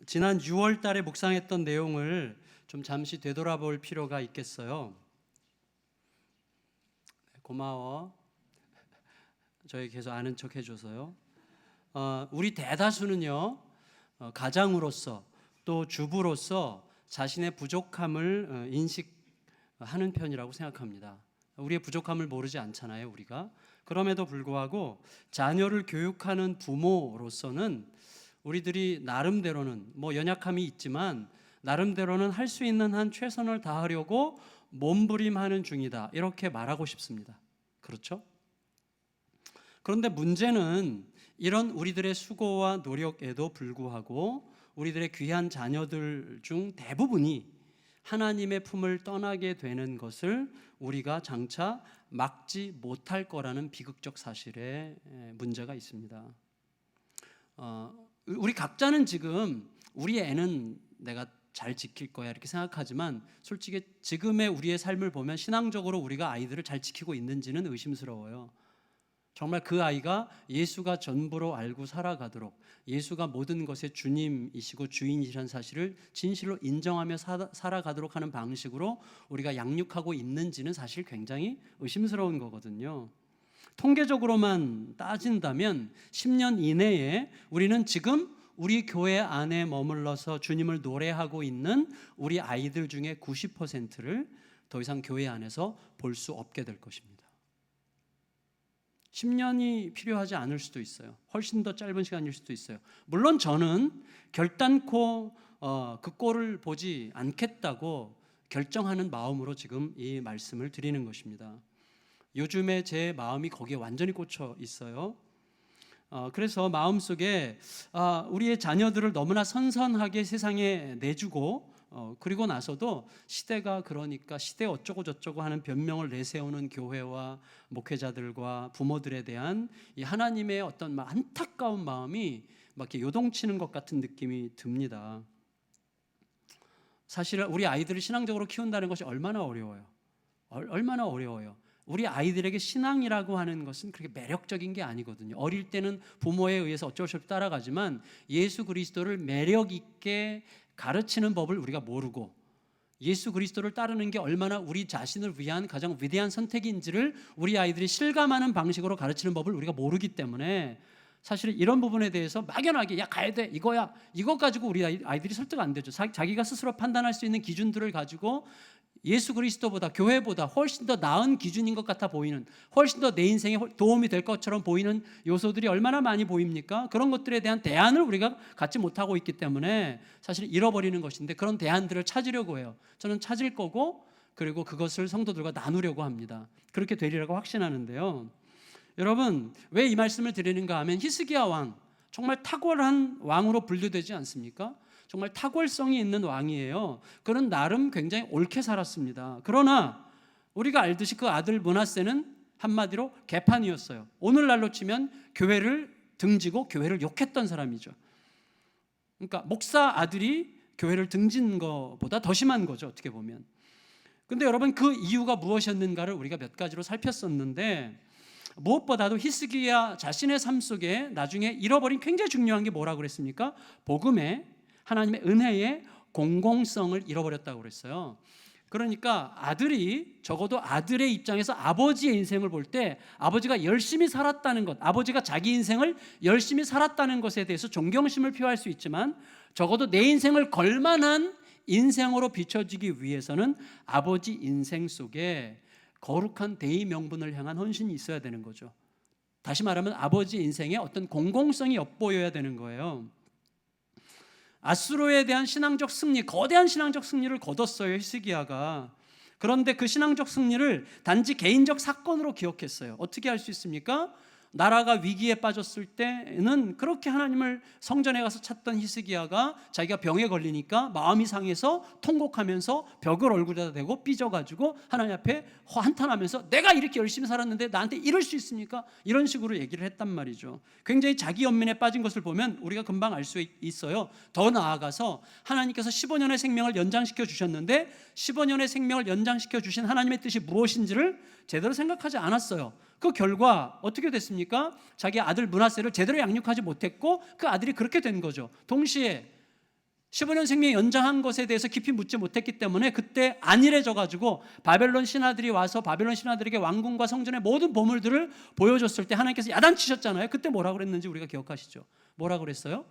지난 6월 달에 묵상했던 내용을 좀 잠시 되돌아볼 필요가 있겠어요. 고마워. 저희 계속 아는 척 해줘서요. 우리 대다수는요, 가장으로서 또 주부로서 자신의 부족함을 인식하는 편이라고 생각합니다. 우리의 부족함을 모르지 않잖아요, 우리가. 그럼에도 불구하고 자녀를 교육하는 부모로서는 우리들이 나름대로는 연약함이 있지만 나름대로는 할 수 있는 한 최선을 다하려고 몸부림하는 중이다, 이렇게 말하고 싶습니다. 그렇죠? 그런데 문제는 이런 우리들의 수고와 노력에도 불구하고 우리들의 귀한 자녀들 중 대부분이 하나님의 품을 떠나게 되는 것을 우리가 장차 막지 못할 거라는 비극적 사실에 문제가 있습니다. 우리 각자는 지금 우리 애는 내가 잘 지킬 거야 이렇게 생각하지만 솔직히 지금의 우리의 삶을 보면 신앙적으로 우리가 아이들을 잘 지키고 있는지는 의심스러워요. 정말 그 아이가 예수가 전부로 알고 살아가도록, 예수가 모든 것의 주님이시고 주인이라는 사실을 진실로 인정하며 살아가도록 하는 방식으로 우리가 양육하고 있는지는 사실 굉장히 의심스러운 거거든요. 통계적으로만 따진다면 10년 이내에 우리는 지금 우리 교회 안에 머물러서 주님을 노래하고 있는 우리 아이들 중에 90%를 더 이상 교회 안에서 볼 수 없게 될 것입니다. 10년이 필요하지 않을 수도 있어요. 훨씬 더 짧은 시간일 수도 있어요. 물론 저는 결단코 그 꼴을 보지 않겠다고 결정하는 마음으로 지금 이 말씀을 드리는 것입니다. 요즘에 제 마음이 거기에 완전히 꽂혀 있어요. 그래서 마음속에 우리의 자녀들을 너무나 선선하게 세상에 내주고 그리고 나서도 시대가 그러니까 시대 어쩌고 저쩌고 하는 변명을 내세우는 교회와 목회자들과 부모들에 대한 이 하나님의 어떤 안타까운 마음이 막 이렇게 요동치는 것 같은 느낌이 듭니다. 사실 우리 아이들을 신앙적으로 키운다는 것이 얼마나 어려워요. 얼마나 어려워요. 우리 아이들에게 신앙이라고 하는 것은 그렇게 매력적인 게 아니거든요. 어릴 때는 부모에 의해서 어쩔 수 없이 따라가지만 예수 그리스도를 매력 있게 가르치는 법을 우리가 모르고 예수 그리스도를 따르는 게 얼마나 우리 자신을 위한 가장 위대한 선택인지를 우리 아이들이 실감하는 방식으로 가르치는 법을 우리가 모르기 때문에 사실 이런 부분에 대해서 막연하게 야 가야 돼 이거야 이거 가지고 우리 아이들이 설득 안 되죠. 자기가 스스로 판단할 수 있는 기준들을 가지고 예수 그리스도보다 교회보다 훨씬 더 나은 기준인 것 같아 보이는, 훨씬 더 내 인생에 도움이 될 것처럼 보이는 요소들이 얼마나 많이 보입니까? 그런 것들에 대한 대안을 우리가 갖지 못하고 있기 때문에 사실 잃어버리는 것인데 그런 대안들을 찾으려고 해요. 저는 찾을 거고 그리고 그것을 성도들과 나누려고 합니다. 그렇게 되리라고 확신하는데요. 여러분, 왜 이 말씀을 드리는가 하면 히스기야 왕, 정말 탁월한 왕으로 분류되지 않습니까? 정말 탁월성이 있는 왕이에요. 그는 나름 굉장히 옳게 살았습니다. 그러나 우리가 알듯이 그 아들 므낫세는 한마디로 개판이었어요. 오늘날로 치면 교회를 등지고 교회를 욕했던 사람이죠. 그러니까 목사 아들이 교회를 등진 것보다 더 심한 거죠, 어떻게 보면. 근데 여러분, 그 이유가 무엇이었는가를 우리가 몇 가지로 살폈었는데 무엇보다도 히스기야 자신의 삶 속에 나중에 잃어버린 굉장히 중요한 게 뭐라고 그랬습니까? 복음의 하나님의 은혜의 공공성을 잃어버렸다고 그랬어요. 그러니까 아들이 적어도 아들의 입장에서 아버지의 인생을 볼 때 아버지가 열심히 살았다는 것, 아버지가 자기 인생을 열심히 살았다는 것에 대해서 존경심을 표할 수 있지만 적어도 내 인생을 걸만한 인생으로 비춰지기 위해서는 아버지 인생 속에 거룩한 대의 명분을 향한 헌신이 있어야 되는 거죠. 다시 말하면 아버지 인생에 어떤 공공성이 엿보여야 되는 거예요. 아수르에 대한 신앙적 승리, 거대한 신앙적 승리를 거뒀어요, 히스기야가. 그런데 그 신앙적 승리를 단지 개인적 사건으로 기억했어요. 어떻게 할 수 있습니까? 나라가 위기에 빠졌을 때는 그렇게 하나님을 성전에 가서 찾던 히스기야가 자기가 병에 걸리니까 마음이 상해서 통곡하면서 벽을 얼굴에다 대고 삐져가지고 하나님 앞에 한탄하면서 내가 이렇게 열심히 살았는데 나한테 이럴 수 있습니까? 이런 식으로 얘기를 했단 말이죠. 굉장히 자기 연민에 빠진 것을 보면 우리가 금방 알 수 있어요. 더 나아가서 하나님께서 15년의 생명을 연장시켜 주셨는데 15년의 생명을 연장시켜 주신 하나님의 뜻이 무엇인지를 제대로 생각하지 않았어요. 그 결과 어떻게 됐습니까? 자기 아들 므낫세를 제대로 양육하지 못했고 그 아들이 그렇게 된 거죠. 동시에 15년 생명 연장한 것에 대해서 깊이 묻지 못했기 때문에 그때 안일해져 가지고 바벨론 신하들이 와서 바벨론 신하들에게 왕궁과 성전의 모든 보물들을 보여줬을 때 하나님께서 야단치셨잖아요. 그때 뭐라고 그랬는지 우리가 기억하시죠? 뭐라고 그랬어요?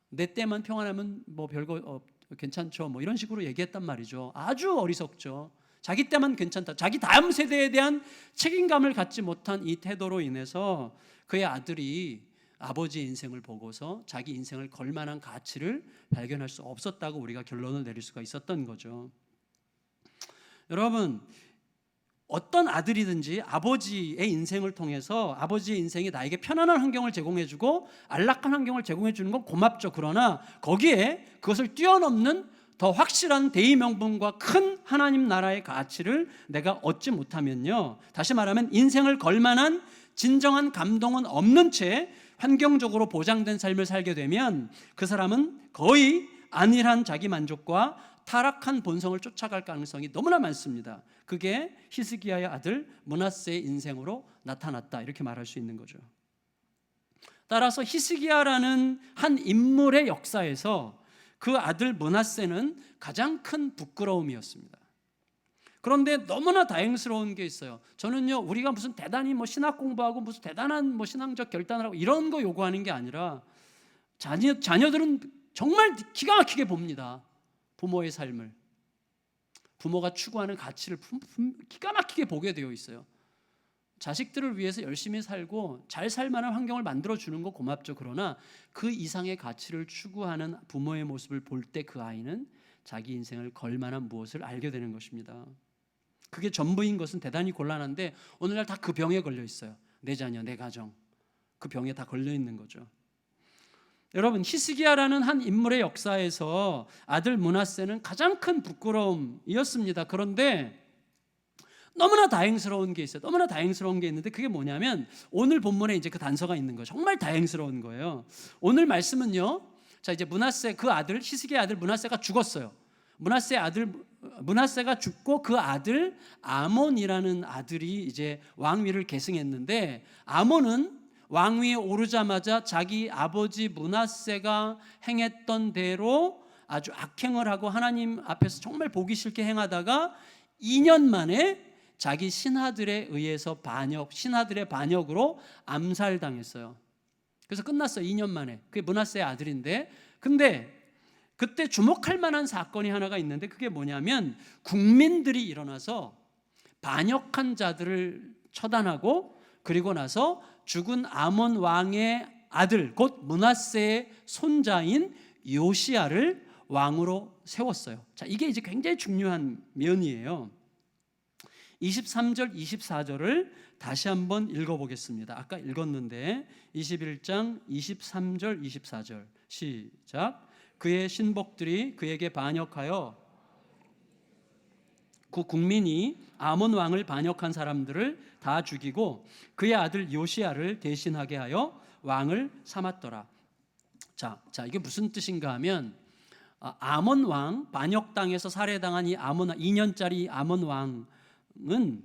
내 때만 평안하면 뭐 별거 괜찮죠, 뭐 이런 식으로 얘기했단 말이죠. 아주 어리석죠. 자기 때만 괜찮다, 자기 다음 세대에 대한 책임감을 갖지 못한 이 태도로 인해서 그의 아들이 아버지의 인생을 보고서 자기 인생을 걸 만한 가치를 발견할 수 없었다고 우리가 결론을 내릴 수가 있었던 거죠. 여러분, 어떤 아들이든지 아버지의 인생을 통해서 아버지의 인생이 나에게 편안한 환경을 제공해주고 안락한 환경을 제공해주는 건 고맙죠. 그러나 거기에 그것을 뛰어넘는 더 확실한 대의 명분과 큰 하나님 나라의 가치를 내가 얻지 못하면요, 다시 말하면 인생을 걸 만한 진정한 감동은 없는 채 환경적으로 보장된 삶을 살게 되면 그 사람은 거의 안일한 자기 만족과 타락한 본성을 쫓아갈 가능성이 너무나 많습니다. 그게 히스기야의 아들 므낫세의 인생으로 나타났다, 이렇게 말할 수 있는 거죠. 따라서 히스기야라는 한 인물의 역사에서 그 아들 므낫세는 가장 큰 부끄러움이었습니다. 그런데 너무나 다행스러운 게 있어요. 저는요, 우리가 무슨 대단히 신학 공부하고 무슨 대단한 신앙적 결단을 하고 이런 거 요구하는 게 아니라 자녀들은 정말 기가 막히게 봅니다. 부모의 삶을, 부모가 추구하는 가치를 기가 막히게 보게 되어 있어요. 자식들을 위해서 열심히 살고 잘 살만한 환경을 만들어주는 거 고맙죠. 그러나 그 이상의 가치를 추구하는 부모의 모습을 볼 때 그 아이는 자기 인생을 걸 만한 무엇을 알게 되는 것입니다. 그게 전부인 것은 대단히 곤란한데 오늘날 다 그 병에 걸려 있어요. 내 자녀, 내 가정, 그 병에 다 걸려 있는 거죠. 여러분, 히스기야라는 한 인물의 역사에서 아들 므낫세는 가장 큰 부끄러움이었습니다. 그런데 너무나 다행스러운 게 있어요. 너무나 다행스러운 게 있는데 그게 뭐냐면 오늘 본문에 이제 그 단서가 있는 거예요. 정말 다행스러운 거예요. 오늘 말씀은요, 자, 이제 므낫세, 그 아들, 히스기야 아들 므낫세가 죽었어요. 므낫세가 죽고 그 아들 아몬이라는 아들이 이제 왕위를 계승했는데, 아몬은 왕위에 오르자마자 자기 아버지 므낫세가 행했던 대로 아주 악행을 하고 하나님 앞에서 정말 보기 싫게 행하다가 2년 만에 자기 신하들에 의해서 신하들의 반역으로 암살당했어요. 그래서 끝났어요. 2년 만에. 그게 므낫세의 아들인데, 근데 그때 주목할 만한 사건이 하나가 있는데 그게 뭐냐면 국민들이 일어나서 반역한 자들을 처단하고 그리고 나서 죽은 아몬 왕의 아들 곧 므낫세의 손자인 요시야를 왕으로 세웠어요. 자, 이게 이제 굉장히 중요한 면이에요. 23절, 24절을 다시 한번 읽어보겠습니다. 아까 읽었는데 21장 23절, 24절 시작. 그의 신복들이 그에게 반역하여 그 국민이 아몬 왕을 반역한 사람들을 다 죽이고 그의 아들 요시야를 대신하게 하여 왕을 삼았더라. 자, 이게 무슨 뜻인가 하면 아몬 왕, 반역당해서 살해당한 이 2년짜리 아몬 왕은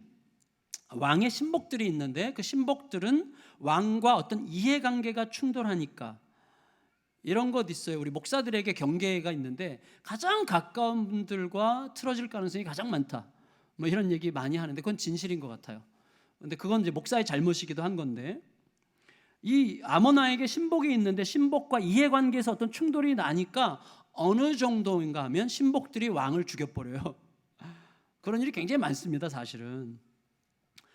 왕의 신복들이 있는데 그 신복들은 왕과 어떤 이해관계가 충돌하니까 이런 것 있어요. 우리 목사들에게 경계가 있는데 가장 가까운 분들과 틀어질 가능성이 가장 많다, 뭐 이런 얘기 많이 하는데 그건 진실인 것 같아요. 근데 그건 이제 목사의 잘못이기도 한 건데, 이 아몬 왕에게 신복이 있는데 신복과 이해관계에서 어떤 충돌이 나니까 어느 정도인가 하면 신복들이 왕을 죽여버려요. 그런 일이 굉장히 많습니다. 사실은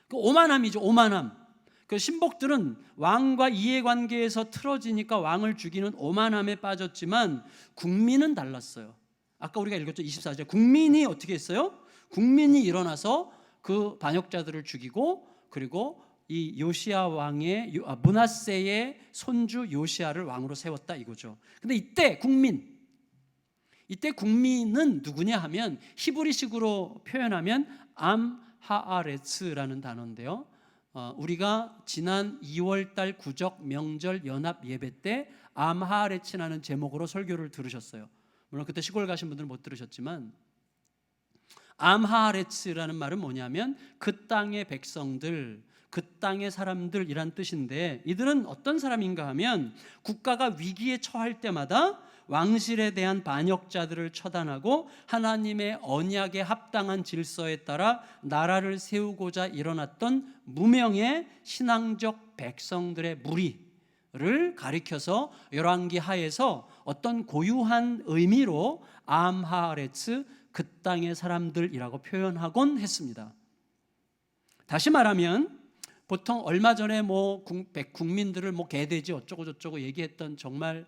그 오만함이죠. 오만함. 그 신복들은 왕과 이해관계에서 틀어지니까 왕을 죽이는 오만함에 빠졌지만 국민은 달랐어요. 아까 우리가 읽었죠. 24절. 국민이 어떻게 했어요? 국민이 일어나서 그 반역자들을 죽이고 그리고 이 요시야 왕의 므낫세의 손주 요시야를 왕으로 세웠다 이거죠. 근데 이때 국민은 누구냐 하면 히브리식으로 표현하면 암하아레츠라는 단어인데요. 우리가 지난 2월달 구적 명절 연합 예배 때 암하아레츠라는 제목으로 설교를 들으셨어요. 물론 그때 시골 가신 분들은 못 들으셨지만, 암하아레츠라는 말은 뭐냐면 그 땅의 백성들, 그 땅의 사람들이란 뜻인데, 이들은 어떤 사람인가 하면 국가가 위기에 처할 때마다 왕실에 대한 반역자들을 처단하고 하나님의 언약에 합당한 질서에 따라 나라를 세우고자 일어났던 무명의 신앙적 백성들의 무리를 가리켜서 열왕기 하에서 어떤 고유한 의미로 암하아레츠, 그 땅의 사람들이라고 표현하곤 했습니다. 다시 말하면 보통 얼마 전에 국민들을 개돼지 어쩌고 저쩌고 얘기했던 정말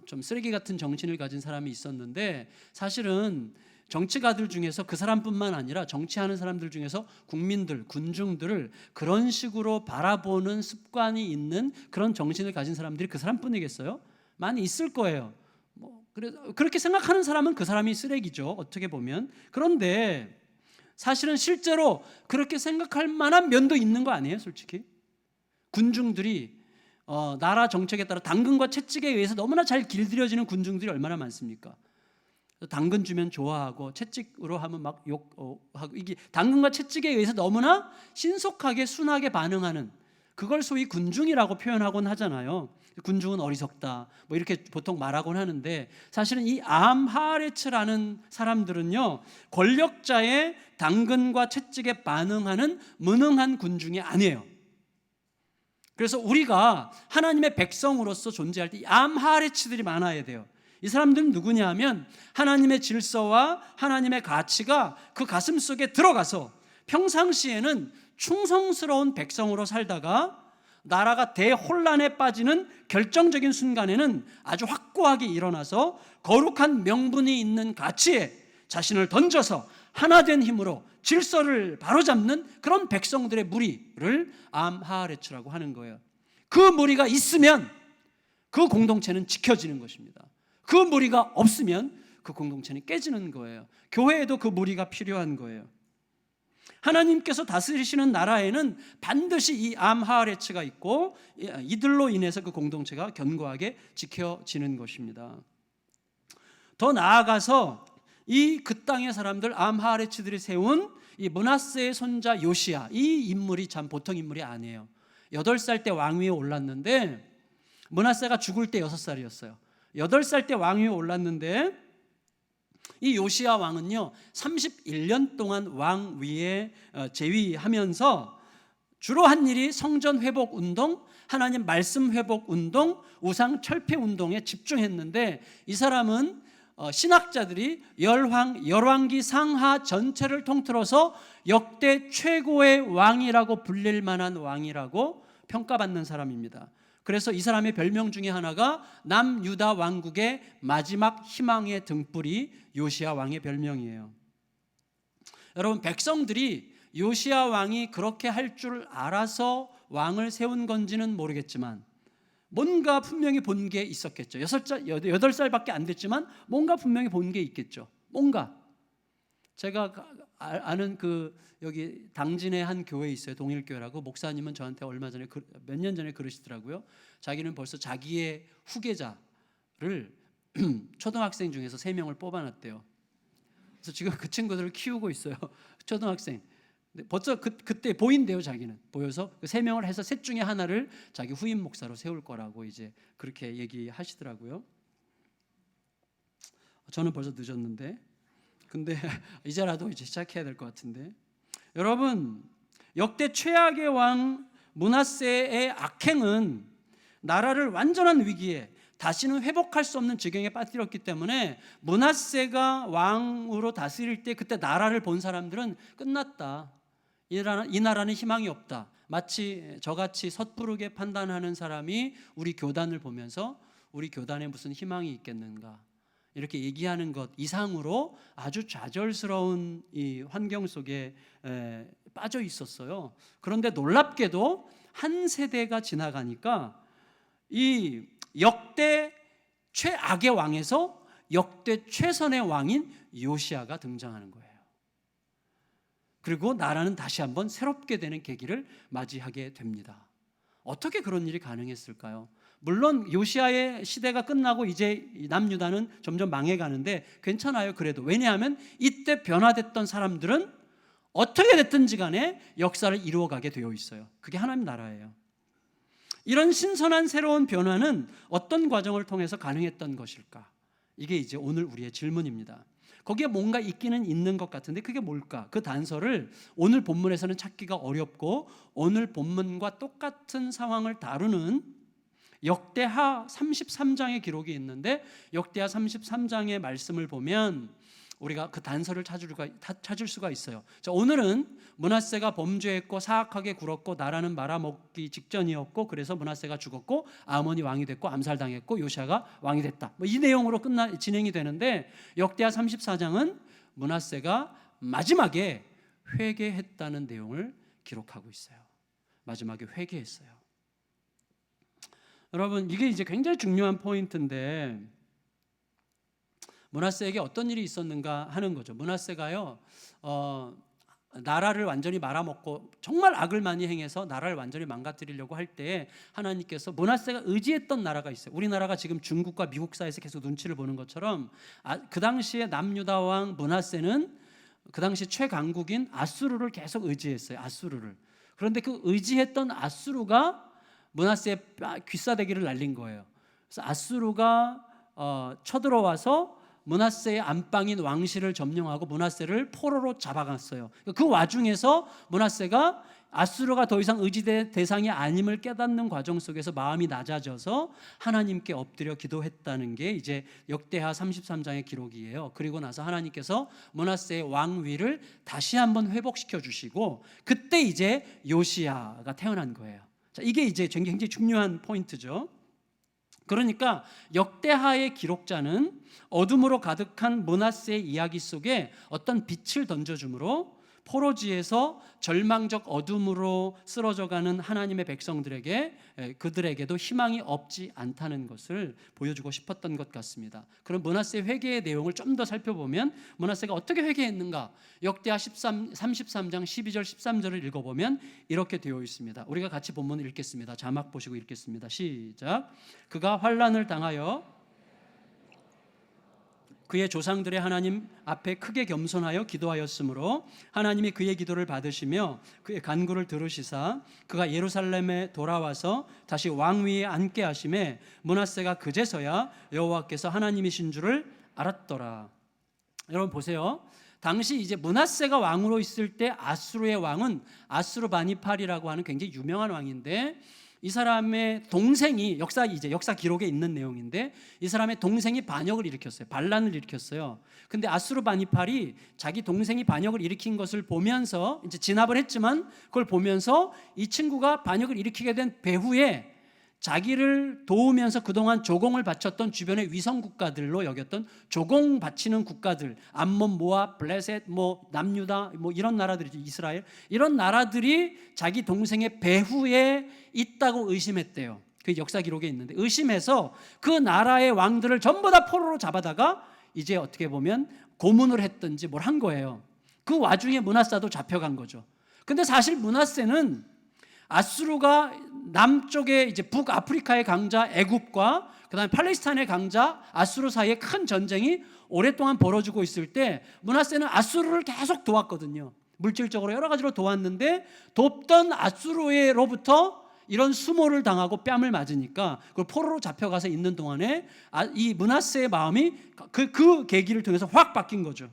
좀 쓰레기 같은 정신을 가진 사람이 있었는데, 사실은 정치가들 중에서 그 사람뿐만 아니라 정치하는 사람들 중에서 국민들, 군중들을 그런 식으로 바라보는 습관이 있는 그런 정신을 가진 사람들이 그 사람뿐이겠어요? 많이 있을 거예요. 그렇게 생각하는 사람은 그 사람이 쓰레기죠, 어떻게 보면. 그런데 사실은 실제로 그렇게 생각할 만한 면도 있는 거 아니에요, 솔직히? 군중들이 나라 정책에 따라 당근과 채찍에 의해서 너무나 잘 길들여지는 군중들이 얼마나 많습니까? 당근 주면 좋아하고 채찍으로 하면 막 욕하고, 이게 당근과 채찍에 의해서 너무나 신속하게 순하게 반응하는, 그걸 소위 군중이라고 표현하곤 하잖아요. 군중은 어리석다 이렇게 보통 말하곤 하는데, 사실은 이 암하레츠라는 사람들은요, 권력자의 당근과 채찍에 반응하는 무능한 군중이 아니에요. 그래서 우리가 하나님의 백성으로서 존재할 때 이 암하레츠들이 많아야 돼요. 이 사람들은 누구냐 하면 하나님의 질서와 하나님의 가치가 그 가슴 속에 들어가서 평상시에는 충성스러운 백성으로 살다가 나라가 대혼란에 빠지는 결정적인 순간에는 아주 확고하게 일어나서 거룩한 명분이 있는 가치에 자신을 던져서 하나된 힘으로 질서를 바로잡는 그런 백성들의 무리를 암하레츠라고 하는 거예요. 그 무리가 있으면 그 공동체는 지켜지는 것입니다. 그 무리가 없으면 그 공동체는 깨지는 거예요. 교회에도 그 무리가 필요한 거예요. 하나님께서 다스리시는 나라에는 반드시 이 암하레츠가 있고, 이들로 인해서 그 공동체가 견고하게 지켜지는 것입니다. 더 나아가서 그 땅의 사람들, 암하레츠들이 세운 이 므낫세의 손자 요시야, 이 인물이 참 보통 인물이 아니에요. 8살 때 왕위에 올랐는데, 므낫세가 죽을 때 6살이었어요 8살 때 왕위에 올랐는데, 이 요시야 왕은요 31년 동안 왕위에 재위하면서 주로 한 일이 성전 회복 운동, 하나님 말씀 회복 운동, 우상 철폐 운동에 집중했는데, 이 사람은 신학자들이 열왕기 상하 전체를 통틀어서 역대 최고의 왕이라고 불릴 만한 왕이라고 평가받는 사람입니다. 그래서 이 사람의 별명 중에 하나가 남유다 왕국의 마지막 희망의 등불이 요시야 왕의 별명이에요. 여러분, 백성들이 요시야 왕이 그렇게 할 줄 알아서 왕을 세운 건지는 모르겠지만 뭔가 분명히 본 게 있었겠죠. 8살밖에 안 됐지만 뭔가 분명히 본 게 있겠죠. 뭔가. 제가 아는 여기 당진의 한 교회 있어요. 동일교회라고. 목사님은 저한테 얼마 전에 몇 년 전에 그러시더라고요. 자기는 벌써 자기의 후계자를 초등학생 중에서 3명을 뽑아놨대요. 그래서 지금 그 친구들을 키우고 있어요. 초등학생. 벌써 그때 보인대요. 자기는 보여서 그 3명을 해서 셋 중에 하나를 자기 후임 목사로 세울 거라고 이제 그렇게 얘기하시더라고요. 저는 벌써 늦었는데, 근데 이제라도 이제 시작해야 될 것 같은데, 여러분, 역대 최악의 왕 므낫세의 악행은 나라를 완전한 위기에 다시는 회복할 수 없는 지경에 빠뜨렸기 때문에 므낫세가 왕으로 다스릴 때 그때 나라를 본 사람들은 끝났다, 이 나라는 희망이 없다, 마치 저같이 섣부르게 판단하는 사람이 우리 교단을 보면서 우리 교단에 무슨 희망이 있겠는가 이렇게 얘기하는 것 이상으로 아주 좌절스러운 이 환경 속에 빠져 있었어요. 그런데 놀랍게도 한 세대가 지나가니까 이 역대 최악의 왕에서 역대 최선의 왕인 요시야가 등장하는 거예요. 그리고 나라는 다시 한번 새롭게 되는 계기를 맞이하게 됩니다. 어떻게 그런 일이 가능했을까요? 물론 요시야의 시대가 끝나고 이제 남유다는 점점 망해가는데 괜찮아요. 그래도 왜냐하면 이때 변화됐던 사람들은 어떻게 됐든지 간에 역사를 이루어가게 되어 있어요. 그게 하나님 나라예요. 이런 신선한 새로운 변화는 어떤 과정을 통해서 가능했던 것일까? 이게 이제 오늘 우리의 질문입니다. 거기에 뭔가 있기는 있는 것 같은데 그게 뭘까? 그 단서를 오늘 본문에서는 찾기가 어렵고 오늘 본문과 똑같은 상황을 다루는 역대하 33장의 기록이 있는데 역대하 33장의 말씀을 보면 우리가 그 단서를 찾을 수가 있어요. 자, 오늘은 므낫세가 범죄했고 사악하게 굴었고 나라는 말아먹기 직전이었고 그래서 므낫세가 죽었고 아몬이 왕이 됐고 암살당했고 요시아가 왕이 됐다. 이 내용으로 진행이 되는데 역대하 34장은 므낫세가 마지막에 회개했다는 내용을 기록하고 있어요. 마지막에 회개했어요. 여러분, 이게 이제 굉장히 중요한 포인트인데 므낫세에게 어떤 일이 있었는가 하는 거죠. 므낫세가요, 나라를 완전히 말아먹고 정말 악을 많이 행해서 나라를 완전히 망가뜨리려고 할 때 하나님께서 므낫세가 의지했던 나라가 있어요. 우리나라가 지금 중국과 미국 사이에서 계속 눈치를 보는 것처럼 그 당시에 남유다 왕 므낫세는 그 당시 최강국인 아수르를 계속 의지했어요. 아수르를. 그런데 그 의지했던 아수르가 므낫세의 귀싸대기를 날린 거예요. 그래서 아수르가 쳐들어와서 므낫세의 안방인 왕실을 점령하고 므낫세를 포로로 잡아갔어요. 그 와중에서 므낫세가 아수르가 더 이상 의지될 대상이 아님을 깨닫는 과정 속에서 마음이 낮아져서 하나님께 엎드려 기도했다는 게 이제 역대하 33장의 기록이에요. 그리고 나서 하나님께서 므낫세의 왕위를 다시 한번 회복시켜 주시고 그때 이제 요시야가 태어난 거예요. 자, 이게 이제 굉장히 중요한 포인트죠. 그러니까 역대하의 기록자는 어둠으로 가득한 므낫세의 이야기 속에 어떤 빛을 던져주므로 포로지에서 절망적 어둠으로 쓰러져가는 하나님의 백성들에게 그들에게도 희망이 없지 않다는 것을 보여주고 싶었던 것 같습니다. 그럼 므낫세의 회개의 내용을 좀 더 살펴보면 므낫세가 어떻게 회개했는가? 역대하 33장 12절 13절을 읽어보면 이렇게 되어 있습니다. 우리가 같이 본문을 읽겠습니다. 자막 보시고 읽겠습니다. 시작. 그가 환난을 당하여 그의 조상들의 하나님 앞에 크게 겸손하여 기도하였으므로 하나님이 그의 기도를 받으시며 그의 간구를 들으시사 그가 예루살렘에 돌아와서 다시 왕위에 앉게 하심에 므낫세가 그제서야 여호와께서 하나님이신 줄을 알았더라. 여러분 보세요. 당시 이제 므낫세가 왕으로 있을 때 아수르의 왕은 아수르바니팔이라고 하는 굉장히 유명한 왕인데 이 사람의 동생이 역사 기록에 있는 내용인데 이 사람의 동생이 반역을 일으켰어요. 반란을 일으켰어요. 근데 아수르바니팔이 자기 동생이 반역을 일으킨 것을 보면서 이제 진압을 했지만 그걸 보면서 이 친구가 반역을 일으키게 된 배후에 자기를 도우면서 그동안 조공을 바쳤던 주변의 위성 국가들로 여겼던 조공 바치는 국가들, 암몬, 모압, 블레셋, 남유다, 이런 나라들이죠. 이스라엘, 이런 나라들이 자기 동생의 배후에 있다고 의심했대요. 그 역사 기록에 있는데 의심해서 그 나라의 왕들을 전부 다 포로로 잡아다가 이제 어떻게 보면 고문을 했든지 뭘 한 거예요. 그 와중에 므낫세도 잡혀간 거죠. 근데 사실 므낫세는 아수르가 남쪽에 이제 북아프리카의 강자 애굽과 그다음에 팔레스타인의 강자 아수르 사이에 큰 전쟁이 오랫동안 벌어지고 있을 때 므낫세는 아수르를 계속 도왔거든요. 물질적으로 여러 가지로 도왔는데 돕던 아수르로부터 이런 수모를 당하고 뺨을 맞으니까 그걸 포로로 잡혀가서 있는 동안에 이 므낫세의 마음이 그 계기를 통해서 확 바뀐 거죠.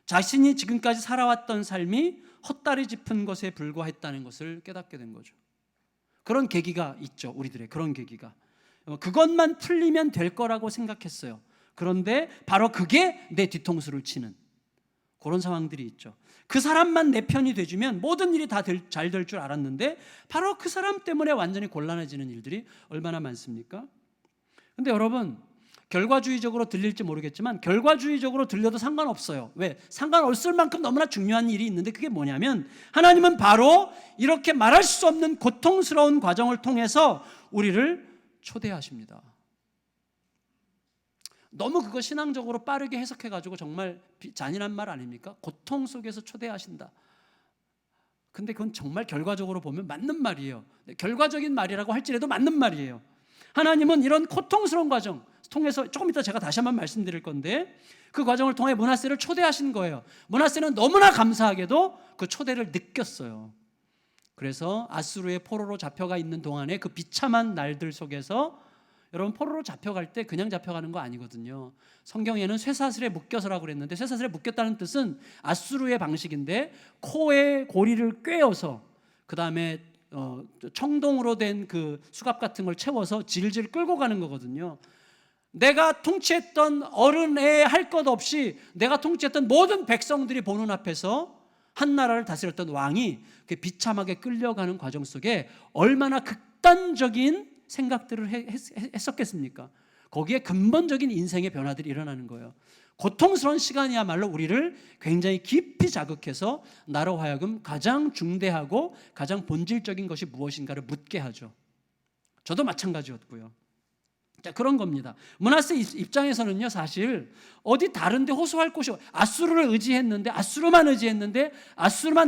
자신이 지금까지 살아왔던 삶이 헛다리 짚은 것에 불과했다는 것을 깨닫게 된 거죠. 그런 계기가 있죠. 우리들의 그런 계기가. 그것만 풀리면 될 거라고 생각했어요. 그런데 바로 그게 내 뒤통수를 치는 그런 상황들이 있죠. 그 사람만 내 편이 돼주면 모든 일이 다 잘 될 줄 알았는데 바로 그 사람 때문에 완전히 곤란해지는 일들이 얼마나 많습니까? 근데 여러분, 결과주의적으로 들릴지 모르겠지만 결과주의적으로 들려도 상관없어요. 왜? 상관없을 만큼 너무나 중요한 일이 있는데 그게 뭐냐면 하나님은 바로 이렇게 말할 수 없는 고통스러운 과정을 통해서 우리를 초대하십니다. 너무 그거 신앙적으로 빠르게 해석해가지고 정말 잔인한 말 아닙니까? 고통 속에서 초대하신다. 근데 그건 정말 결과적으로 보면 맞는 말이에요. 결과적인 말이라고 할지라도 맞는 말이에요. 하나님은 이런 고통스러운 과정 통해서 조금 이따 제가 다시 한번 말씀드릴 건데 그 과정을 통해 므낫세를 초대하신 거예요. 므낫세는 너무나 감사하게도 그 초대를 느꼈어요. 그래서 아수르의 포로로 잡혀가 있는 동안에 그 비참한 날들 속에서 여러분 포로로 잡혀갈 때 그냥 잡혀가는 거 아니거든요. 성경에는 쇠사슬에 묶여서라고 그랬는데 쇠사슬에 묶였다는 뜻은 아수르의 방식인데 코에 고리를 꿰어서 그 다음에 청동으로 된 그 수갑 같은 걸 채워서 질질 끌고 가는 거거든요. 내가 통치했던 어른에 할 것 없이 내가 통치했던 모든 백성들이 보는 앞에서 한 나라를 다스렸던 왕이 비참하게 끌려가는 과정 속에 얼마나 극단적인 생각들을 했었겠습니까? 거기에 근본적인 인생의 변화들이 일어나는 거예요. 고통스러운 시간이야말로 우리를 굉장히 깊이 자극해서 나로 하여금 가장 중대하고 가장 본질적인 것이 무엇인가를 묻게 하죠. 저도 마찬가지였고요. 자, 그런 겁니다. 므낫세 입장에서는요, 사실 어디 다른데 호소할 곳이 아수르를 의지했는데 아수르만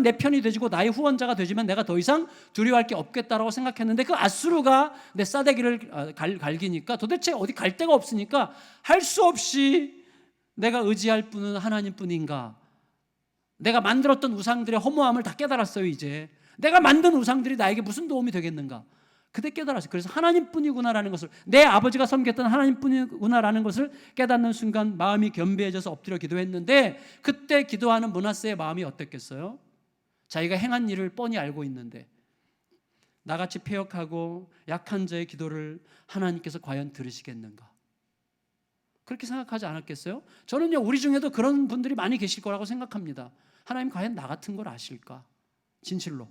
내 편이 되지고 나의 후원자가 되지만 내가 더 이상 두려워할 게 없겠다라고 생각했는데 그 아수르가 내 싸대기를 갈기니까 도대체 어디 갈 데가 없으니까 할 수 없이 내가 의지할 분은 하나님뿐인가. 내가 만들었던 우상들의 허무함을 다 깨달았어요. 이제 내가 만든 우상들이 나에게 무슨 도움이 되겠는가. 그때 깨달았어요. 그래서 하나님뿐이구나라는 것을, 내 아버지가 섬겼던 하나님뿐이구나라는 것을 깨닫는 순간 마음이 겸비해져서 엎드려 기도했는데, 그때 기도하는 므낫세의 마음이 어땠겠어요? 자기가 행한 일을 뻔히 알고 있는데 나같이 패역하고 약한 자의 기도를 하나님께서 과연 들으시겠는가? 그렇게 생각하지 않았겠어요? 저는요, 우리 중에도 그런 분들이 많이 계실 거라고 생각합니다. 하나님 과연 나 같은 걸 아실까? 진실로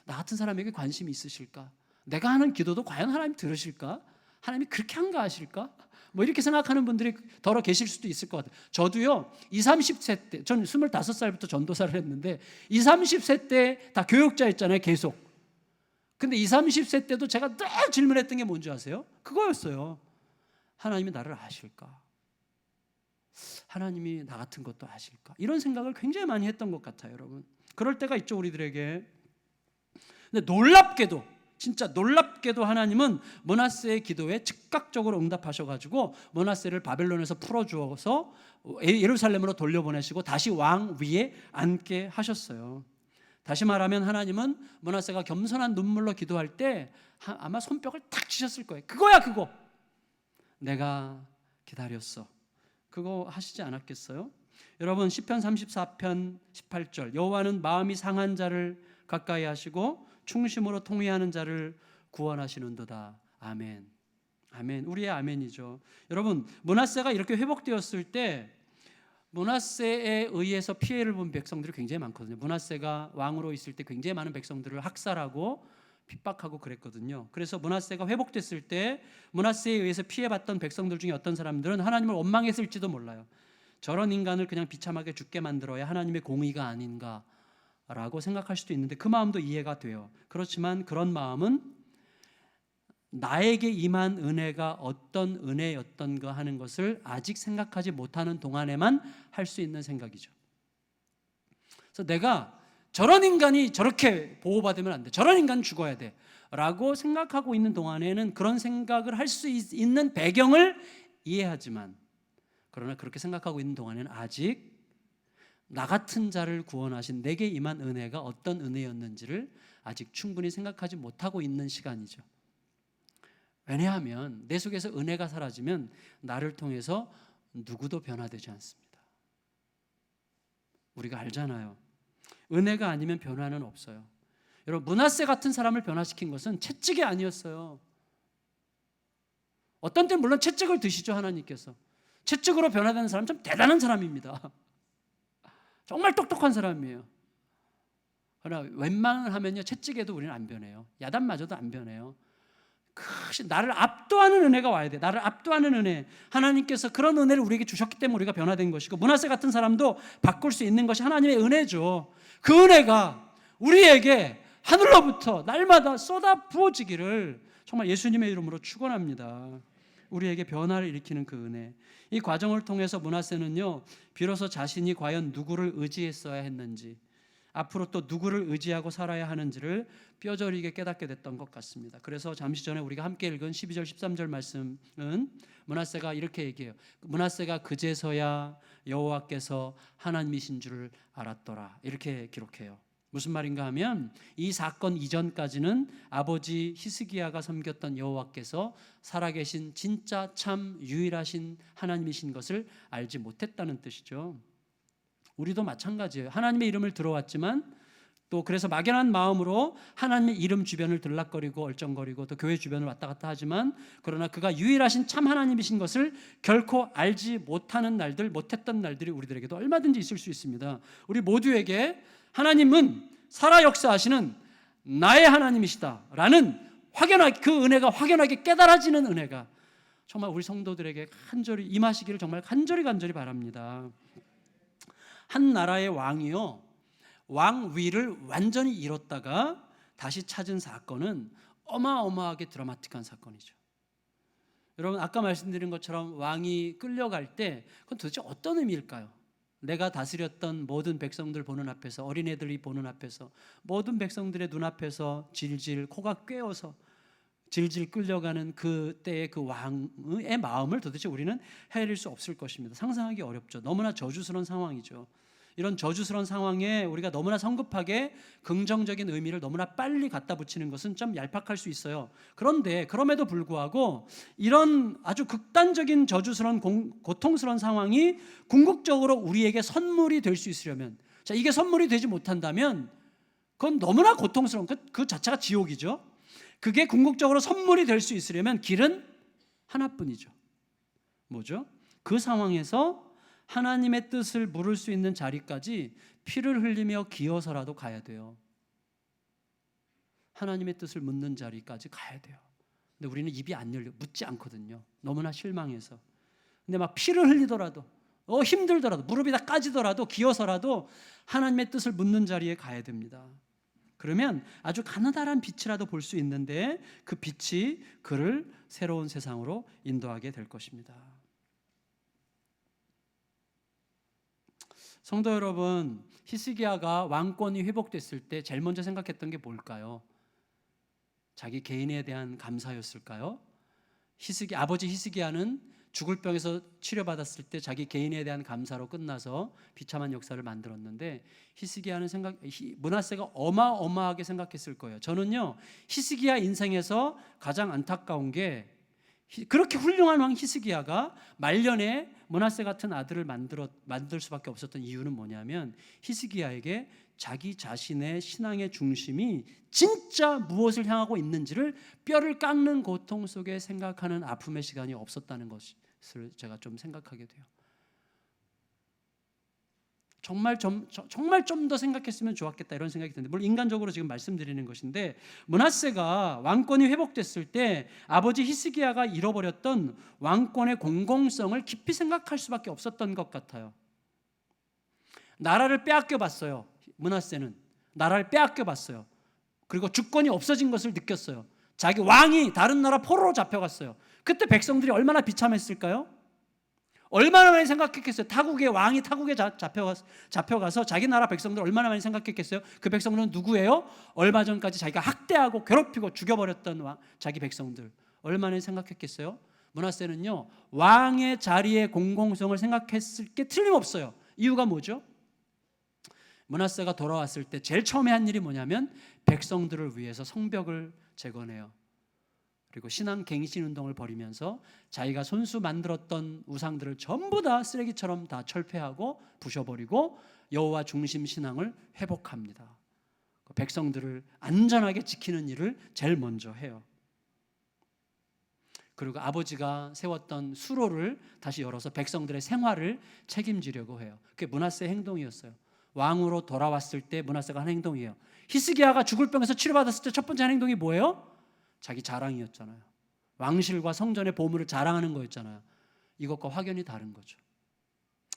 나 같은 사람에게 관심이 있으실까? 내가 하는 기도도 과연 하나님 들으실까? 하나님이 그렇게 한가 하실까? 뭐 이렇게 생각하는 분들이 더러 계실 수도 있을 것 같아요. 저도요 20, 30세 때, 전 25살부터 전도사를 했는데 20, 30세 때 다 교육자였잖아요. 계속. 근데 20, 30세 때도 제가 늘 질문했던 게 뭔지 아세요? 그거였어요. 하나님이 나를 아실까? 하나님이 나 같은 것도 아실까? 이런 생각을 굉장히 많이 했던 것 같아요. 여러분, 그럴 때가 있죠, 우리들에게. 근데 놀랍게도, 진짜 놀랍게도 하나님은 므낫세의 기도에 즉각적으로 응답하셔가지고 므낫세를 바벨론에서 풀어주어서 예루살렘으로 돌려보내시고 다시 왕 위에 앉게 하셨어요. 다시 말하면 하나님은 므낫세가 겸손한 눈물로 기도할 때 아마 손뼉을 탁 치셨을 거예요. 그거야 그거. 내가 기다렸어. 그거 하시지 않았겠어요? 여러분, 시편 34편 18절, 여호와는 마음이 상한 자를 가까이 하시고 충심으로 통회하는 자를 구원하시는도다. 아멘. 아멘. 우리의 아멘이죠. 여러분, 므낫세가 이렇게 회복되었을 때 므낫세에 의해서 피해를 본 백성들이 굉장히 많거든요. 므낫세가 왕으로 있을 때 굉장히 많은 백성들을 학살하고 핍박하고 그랬거든요. 그래서 므낫세가 회복됐을 때 므낫세에 의해서 피해봤던 백성들 중에 어떤 사람들은 하나님을 원망했을지도 몰라요. 저런 인간을 그냥 비참하게 죽게 만들어야 하나님의 공의가 아닌가 라고 생각할 수도 있는데 그 마음도 이해가 돼요. 그렇지만 그런 마음은 나에게 임한 은혜가 어떤 은혜였던가 하는 것을 아직 생각하지 못하는 동안에만 할 수 있는 생각이죠. 그래서 내가 저런 인간이 저렇게 보호받으면 안 돼, 저런 인간은 죽어야 돼 라고 생각하고 있는 동안에는 그런 생각을 할 수 있는 배경을 이해하지만, 그러나 그렇게 생각하고 있는 동안에는 아직 나 같은 자를 구원하신 내게 임한 은혜가 어떤 은혜였는지를 아직 충분히 생각하지 못하고 있는 시간이죠. 왜냐하면 내 속에서 은혜가 사라지면 나를 통해서 누구도 변화되지 않습니다. 우리가 알잖아요. 은혜가 아니면 변화는 없어요. 여러분, 므낫세 같은 사람을 변화시킨 것은 채찍이 아니었어요. 어떤 때는 물론 채찍을 드시죠, 하나님께서. 채찍으로 변화되는 사람 참 대단한 사람입니다. 정말 똑똑한 사람이에요. 그러나 웬만하면요 채찍에도 우리는 안 변해요. 야단마저도 안 변해요. 나를 압도하는 은혜가 와야 돼. 나를 압도하는 은혜. 하나님께서 그런 은혜를 우리에게 주셨기 때문에 우리가 변화된 것이고, 므낫세 같은 사람도 바꿀 수 있는 것이 하나님의 은혜죠. 그 은혜가 우리에게 하늘로부터 날마다 쏟아 부어지기를 정말 예수님의 이름으로 축원합니다. 우리에게 변화를 일으키는 그 은혜. 이 과정을 통해서 므낫세는요 비로소 자신이 과연 누구를 의지했어야 했는지, 앞으로 또 누구를 의지하고 살아야 하는지를 뼈저리게 깨닫게 됐던 것 같습니다. 그래서 잠시 전에 우리가 함께 읽은 12절 13절 말씀은 므낫세가 이렇게 얘기해요. 므낫세가 그제서야 여호와께서 하나님이신 줄을 알았더라, 이렇게 기록해요. 무슨 말인가 하면 이 사건 이전까지는 아버지 히스기야가 섬겼던 여호와께서 살아계신 진짜 참 유일하신 하나님이신 것을 알지 못했다는 뜻이죠. 우리도 마찬가지예요. 하나님의 이름을 들어왔지만 또 그래서 막연한 마음으로 하나님의 이름 주변을 들락거리고 얼쩡거리고 또 교회 주변을 왔다 갔다 하지만 그러나 그가 유일하신 참 하나님이신 것을 결코 알지 못하는 날들, 못했던 날들이 우리들에게도 얼마든지 있을 수 있습니다. 우리 모두에게 하나님은 살아 역사하시는 나의 하나님이시다라는 확연하게, 그 은혜가 확연하게 깨달아지는 은혜가 정말 우리 성도들에게 간절히 임하시기를 정말 간절히 바랍니다. 한 나라의 왕이요, 왕위를 완전히 잃었다가 다시 찾은 사건은 어마어마하게 드라마틱한 사건이죠. 여러분, 아까 말씀드린 것처럼 왕이 끌려갈 때 그건 도대체 어떤 의미일까요? 내가 다스렸던 모든 백성들 보는 앞에서, 어린애들이 보는 앞에서, 모든 백성들의 눈앞에서 질질 코가 꿰어서 질질 끌려가는 그때의 그 왕의 마음을 도대체 우리는 헤아릴 수 없을 것입니다. 상상하기 어렵죠. 너무나 저주스러운 상황이죠. 이런 저주스러운 상황에 우리가 너무나 성급하게 긍정적인 의미를 너무나 빨리 갖다 붙이는 것은 좀 얄팍할 수 있어요. 그런데 그럼에도 불구하고 이런 아주 극단적인 저주스러운 고통스러운 상황이 궁극적으로 우리에게 선물이 될 수 있으려면, 자, 이게 선물이 되지 못한다면 그건 너무나 고통스러운, 그 자체가 지옥이죠. 그게 궁극적으로 선물이 될 수 있으려면 길은 하나뿐이죠. 뭐죠? 그 상황에서 하나님의 뜻을 물을 수 있는 자리까지 피를 흘리며 기어서라도 가야 돼요. 하나님의 뜻을 묻는 자리까지 가야 돼요. 근데 우리는 입이 안 열려, 묻지 않거든요. 너무나 실망해서. 근데 막 피를 흘리더라도, 힘들더라도, 무릎이 다 까지더라도 기어서라도 하나님의 뜻을 묻는 자리에 가야 됩니다. 그러면 아주 가느다란 빛이라도 볼 수 있는데 그 빛이 그를 새로운 세상으로 인도하게 될 것입니다. 성도 여러분, 히스기야가 왕권이 회복됐을 때 제일 먼저 생각했던 게 뭘까요? 자기 개인에 대한 감사였을까요? 아버지 히스기야는 죽을 병에서 치료받았을 때 자기 개인에 대한 감사로 끝나서 비참한 역사를 만들었는데 히스기야는 므낫세가 어마어마하게 생각했을 거예요. 저는요, 히스기야 인생에서 가장 안타까운 게 그렇게 훌륭한 왕 히스기야가 말년에 므낫세 같은 아들을 만들 수밖에 없었던 이유는 뭐냐면 히스기야에게 자기 자신의 신앙의 중심이 진짜 무엇을 향하고 있는지를 뼈를 깎는 고통 속에 생각하는 아픔의 시간이 없었다는 것을 제가 좀 생각하게 돼요. 정말 좀 더 생각했으면 좋았겠다 이런 생각이 드는데, 물론 인간적으로 지금 말씀드리는 것인데, 므낫세가 왕권이 회복됐을 때 아버지 히스기야가 잃어버렸던 왕권의 공공성을 깊이 생각할 수밖에 없었던 것 같아요. 나라를 빼앗겨봤어요. 므낫세는 나라를 빼앗겨봤어요. 그리고 주권이 없어진 것을 느꼈어요. 자기 왕이 다른 나라 포로로 잡혀갔어요. 그때 백성들이 얼마나 비참했을까요? 얼마나 많이 생각했겠어요? 왕이 타국에 잡혀가서 자기 나라 백성들 얼마나 많이 생각했겠어요? 그 백성들은 누구예요? 얼마 전까지 자기가 학대하고 괴롭히고 죽여버렸던 자기 백성들 얼마나 생각했겠어요? 므낫세는요, 왕의 자리의 공공성을 생각했을 게 틀림없어요. 이유가 뭐죠? 므낫세가 돌아왔을 때 제일 처음에 한 일이 뭐냐면 백성들을 위해서 성벽을 재건해요. 그리고 신앙 갱신 운동을 벌이면서 자기가 손수 만들었던 우상들을 전부 다 쓰레기처럼 다 철폐하고 부셔버리고 여호와 중심 신앙을 회복합니다. 백성들을 안전하게 지키는 일을 제일 먼저 해요. 그리고 아버지가 세웠던 수로를 다시 열어서 백성들의 생활을 책임지려고 해요. 그게 므낫세의 행동이었어요. 왕으로 돌아왔을 때 므낫세가 한 행동이에요. 히스기야가 죽을 병에서 치료받았을 때 첫 번째 한 행동이 뭐예요? 자기 자랑이었잖아요. 왕실과 성전의 보물을 자랑하는 거였잖아요. 이것과 확연히 다른 거죠.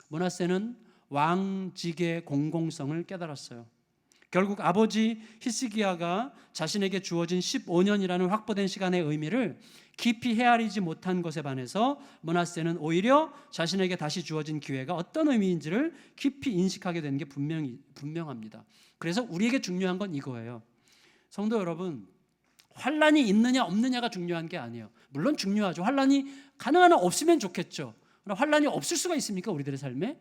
므낫세는 왕직의 공공성을 깨달았어요. 결국 아버지 히스기야가 자신에게 주어진 15년이라는 확보된 시간의 의미를 깊이 헤아리지 못한 것에 반해서 므낫세는 오히려 자신에게 다시 주어진 기회가 어떤 의미인지를 깊이 인식하게 되는 게 분명합니다. 그래서 우리에게 중요한 건 이거예요. 성도 여러분, 환란이 있느냐 없느냐가 중요한 게 아니에요. 물론 중요하죠. 환란이 가능한 한 없으면 좋겠죠. 그러나 환란이 없을 수가 있습니까? 우리들의 삶에?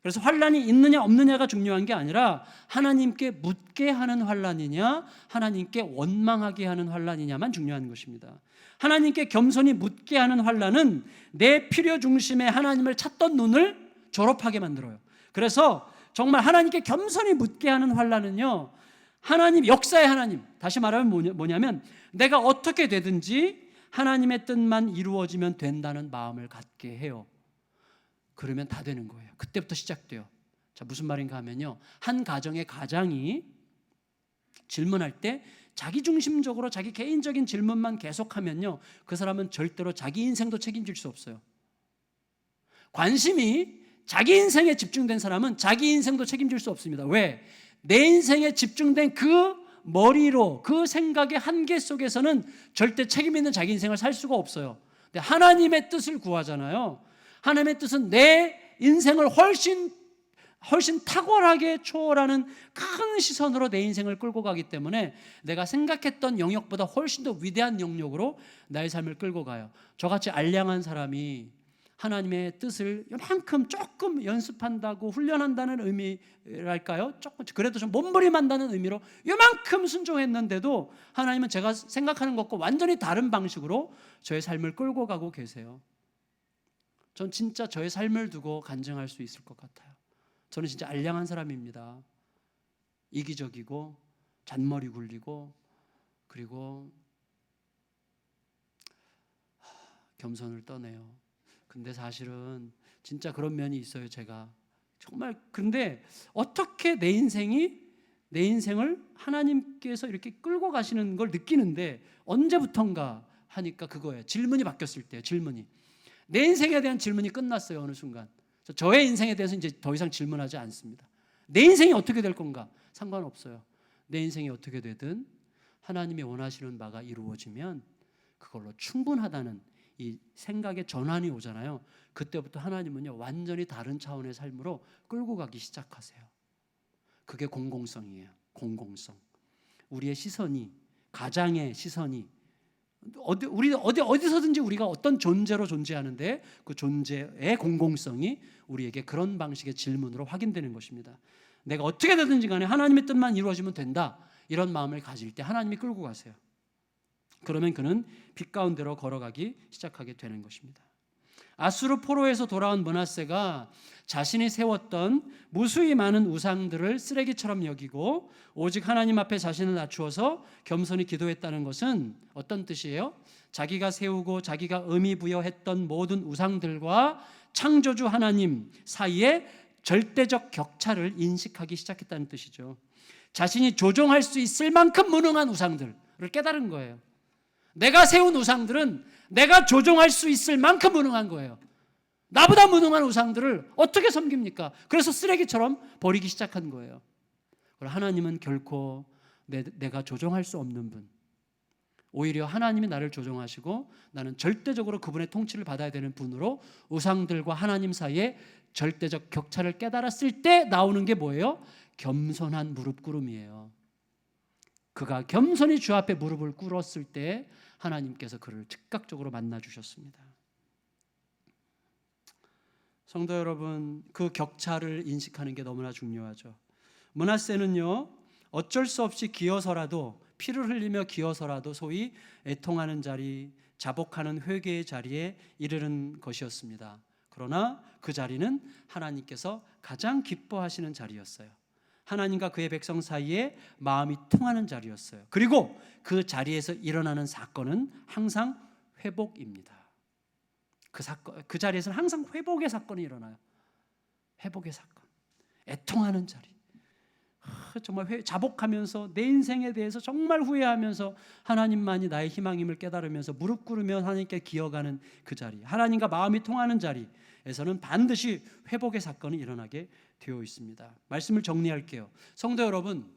그래서 환난이 있느냐 없느냐가 중요한 게 아니라 하나님께 묻게 하는 환난이냐 하나님께 원망하게 하는 환난이냐만 중요한 것입니다. 하나님께 겸손히 묻게 하는 환난은 내 필요 중심에 하나님을 찾던 눈을 졸업하게 만들어요. 그래서 정말 하나님께 겸손히 묻게 하는 환난은요, 하나님, 역사의 하나님, 다시 말하면 뭐냐면 내가 어떻게 되든지 하나님의 뜻만 이루어지면 된다는 마음을 갖게 해요. 그러면 다 되는 거예요. 그때부터 시작돼요. 자, 무슨 말인가 하면요, 한 가정의 가장이 질문할 때 자기 중심적으로 자기 개인적인 질문만 계속하면요, 그 사람은 절대로 자기 인생도 책임질 수 없어요. 관심이 자기 인생에 집중된 사람은 자기 인생도 책임질 수 없습니다. 왜? 내 인생에 집중된 그 머리로, 그 생각의 한계 속에서는 절대 책임 있는 자기 인생을 살 수가 없어요. 근데 하나님의 뜻을 구하잖아요. 하나님의 뜻은 내 인생을 훨씬 탁월하게 초월하는 큰 시선으로 내 인생을 끌고 가기 때문에 내가 생각했던 영역보다 훨씬 더 위대한 영역으로 나의 삶을 끌고 가요. 저같이 알량한 사람이 하나님의 뜻을 이만큼 조금 연습한다고 훈련한다는 의미랄까요? 조금 그래도 좀 몸부림한다는 의미로 이만큼 순종했는데도 하나님은 제가 생각하는 것과 완전히 다른 방식으로 저의 삶을 끌고 가고 계세요. 전 진짜 저의 삶을 두고 간증할 수 있을 것 같아요. 저는 진짜 알량한 사람입니다. 이기적이고 잔머리 굴리고 그리고 겸손을 떠내요. 근데 사실은 진짜 그런 면이 있어요. 제가 정말, 근데 어떻게 내 인생을 하나님께서 이렇게 끌고 가시는 걸 느끼는데 언제부턴가 하니까 그거예요. 질문이 바뀌었을 때요. 질문이 내 인생에 대한 질문이 끝났어요. 어느 순간 저의 인생에 대해서 이제 더 이상 질문하지 않습니다. 내 인생이 어떻게 될 건가 상관없어요. 내 인생이 어떻게 되든 하나님이 원하시는 바가 이루어지면 그걸로 충분하다는 이 생각의 전환이 오잖아요. 그때부터 하나님은요, 완전히 다른 차원의 삶으로 끌고 가기 시작하세요. 그게 공공성이에요. 공공성. 우리의 시선이, 가장의 시선이 어디서든지 우리가 어떤 존재로 존재하는데 그 존재의 공공성이 우리에게 그런 방식의 질문으로 확인되는 것입니다. 내가 어떻게 되든지 간에 하나님의 뜻만 이루어지면 된다, 이런 마음을 가질 때 하나님이 끌고 가세요. 그러면 그는 빛 가운데로 걸어가기 시작하게 되는 것입니다. 아수르 포로에서 돌아온 므낫세가 자신이 세웠던 무수히 많은 우상들을 쓰레기처럼 여기고 오직 하나님 앞에 자신을 낮추어서 겸손히 기도했다는 것은 어떤 뜻이에요? 자기가 세우고 자기가 의미 부여했던 모든 우상들과 창조주 하나님 사이에 절대적 격차를 인식하기 시작했다는 뜻이죠. 자신이 조종할 수 있을 만큼 무능한 우상들을 깨달은 거예요. 내가 세운 우상들은 내가 조종할 수 있을 만큼 무능한 거예요. 나보다 무능한 우상들을 어떻게 섬깁니까? 그래서 쓰레기처럼 버리기 시작한 거예요. 하나님은 결코 내가 조종할 수 없는 분, 오히려 하나님이 나를 조종하시고 나는 절대적으로 그분의 통치를 받아야 되는 분으로 우상들과 하나님 사이에 절대적 격차를 깨달았을 때 나오는 게 뭐예요? 겸손한 무릎 꿇음이에요. 그가 겸손히 주 앞에 무릎을 꿇었을 때 하나님께서 그를 즉각적으로 만나 주셨습니다. 성도 여러분, 그 격차를 인식하는 게 너무나 중요하죠. 므낫세는요, 어쩔 수 없이 기어서라도, 피를 흘리며 기어서라도 소위 애통하는 자리, 자복하는 회개의 자리에 이르는 것이었습니다. 그러나 그 자리는 하나님께서 가장 기뻐하시는 자리였어요. 하나님과 그의 백성 사이에 마음이 통하는 자리였어요. 그리고 그 자리에서 일어나는 사건은 항상 회복입니다. 그 자리에서는 항상 회복의 사건이 일어나요. 회복의 사건, 애통하는 자리. 정말 자복하면서 내 인생에 대해서 정말 후회하면서 하나님만이 나의 희망임을 깨달으면서 무릎 꿇으며 하나님께 기어가는 그 자리, 하나님과 마음이 통하는 자리에서는 반드시 회복의 사건이 일어나게 되어 있습니다. 말씀을 정리할게요. 성도 여러분,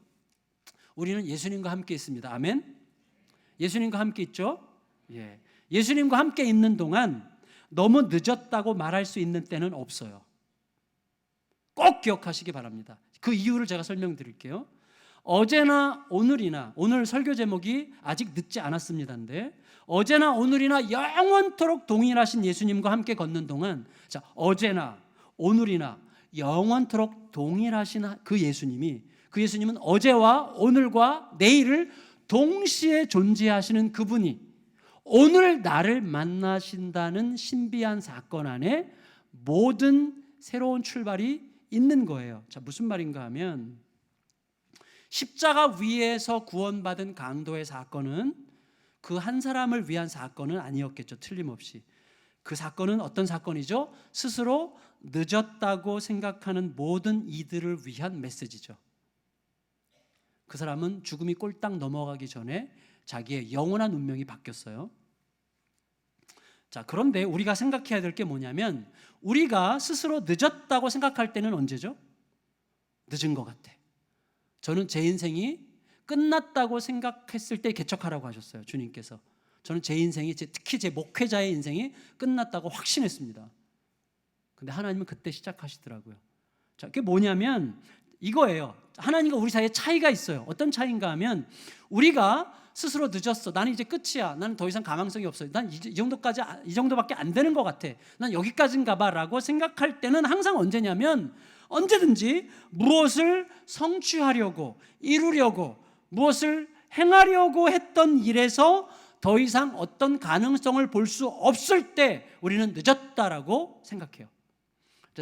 우리는 예수님과 함께 있습니다. 아멘. 예수님과 함께 있죠? 예. 예수님과 함께 있는 동안 너무 늦었다고 말할 수 있는 때는 없어요. 꼭 기억하시기 바랍니다. 그 이유를 제가 설명드릴게요. 어제나 오늘이나, 오늘 설교 제목이 아직 늦지 않았습니다인데, 어제나 오늘이나 영원토록 동일하신 예수님과 함께 걷는 동안, 자, 어제나 오늘이나 영원토록 동일하신 그 예수님이, 그 예수님은 어제와 오늘과 내일을 동시에 존재하시는 그분이 오늘 나를 만나신다는 신비한 사건 안에 모든 새로운 출발이 있는 거예요. 자, 무슨 말인가 하면 십자가 위에서 구원받은 강도의 사건은 그 한 사람을 위한 사건은 아니었겠죠. 틀림없이. 그 사건은 어떤 사건이죠? 스스로 늦었다고 생각하는 모든 이들을 위한 메시지죠. 그 사람은 죽음이 꼴딱 넘어가기 전에 자기의 영원한 운명이 바뀌었어요. 자, 그런데 우리가 생각해야 될 게 뭐냐면 우리가 스스로 늦었다고 생각할 때는 언제죠? 늦은 것 같아. 저는 제 인생이 끝났다고 생각했을 때 개척하라고 하셨어요, 주님께서. 저는 제 인생이, 특히 제 목회자의 인생이 끝났다고 확신했습니다. 근데 하나님은 그때 시작하시더라고요. 자, 그게 뭐냐면 이거예요. 하나님과 우리 사이에 차이가 있어요. 어떤 차이인가 하면 우리가 스스로 늦었어. 나는 이제 끝이야. 나는 더 이상 가망성이 없어. 난 이 정도밖에 안 되는 것 같아. 난 여기까지인가 봐라고 생각할 때는 항상 언제냐면 언제든지 무엇을 성취하려고, 이루려고, 무엇을 행하려고 했던 일에서 더 이상 어떤 가능성을 볼 수 없을 때 우리는 늦었다라고 생각해요.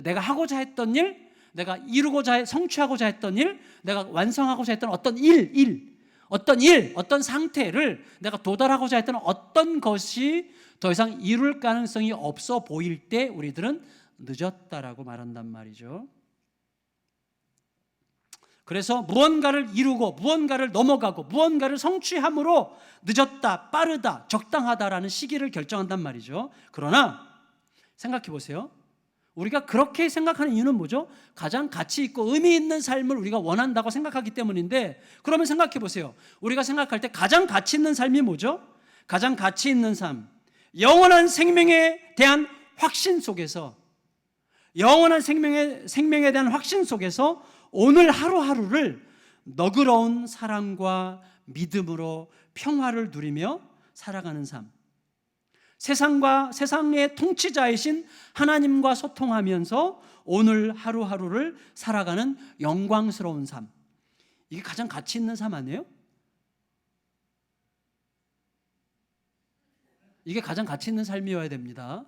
내가 하고자 했던 일, 내가 성취하고자 했던 일, 내가 완성하고자 했던 어떤 어떤 상태를 내가 도달하고자 했던 어떤 것이 더 이상 이룰 가능성이 없어 보일 때 우리들은 늦었다라고 말한단 말이죠. 그래서 무언가를 이루고 무언가를 넘어가고 무언가를 성취함으로 늦었다, 빠르다, 적당하다라는 시기를 결정한단 말이죠. 그러나 생각해 보세요. 우리가 그렇게 생각하는 이유는 뭐죠? 가장 가치 있고 의미 있는 삶을 우리가 원한다고 생각하기 때문인데, 그러면 생각해 보세요. 우리가 생각할 때 가장 가치 있는 삶이 뭐죠? 가장 가치 있는 삶, 영원한 생명에 대한 확신 속에서, 영원한 생명에 대한 확신 속에서 오늘 하루하루를 너그러운 사랑과 믿음으로 평화를 누리며 살아가는 삶, 세상의 통치자이신 하나님과 소통하면서 오늘 하루하루를 살아가는 영광스러운 삶, 이게 가장 가치 있는 삶 아니에요? 이게 가장 가치 있는 삶이어야 됩니다.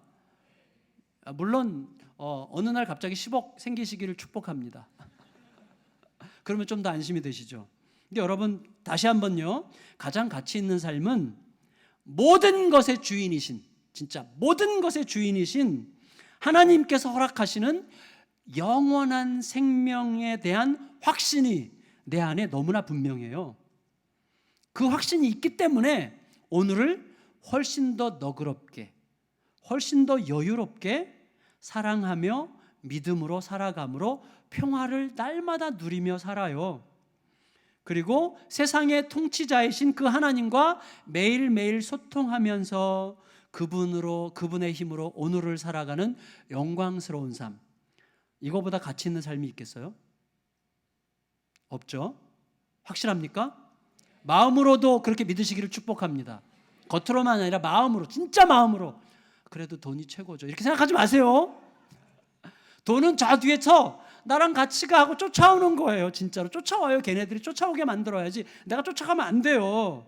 물론 어느 날 갑자기 10억 생기시기를 축복합니다. 그러면 좀 더 안심이 되시죠. 근데 여러분 다시 한번요, 가장 가치 있는 삶은 모든 것의 주인이신, 진짜 모든 것의 주인이신 하나님께서 허락하시는 영원한 생명에 대한 확신이 내 안에 너무나 분명해요. 그 확신이 있기 때문에 오늘을 훨씬 더 너그럽게, 훨씬 더 여유롭게 사랑하며 믿음으로 살아감으로 평화를 날마다 누리며 살아요. 그리고 세상의 통치자이신 그 하나님과 매일매일 소통하면서 그분의 힘으로 오늘을 살아가는 영광스러운 삶, 이거보다 가치 있는 삶이 있겠어요? 없죠? 확실합니까? 마음으로도 그렇게 믿으시기를 축복합니다. 겉으로만 아니라 마음으로, 진짜 마음으로. 그래도 돈이 최고죠, 이렇게 생각하지 마세요. 돈은 저 뒤에서 나랑 같이 가고 쫓아오는 거예요. 진짜로 쫓아와요. 걔네들이 쫓아오게 만들어야지 내가 쫓아가면 안 돼요.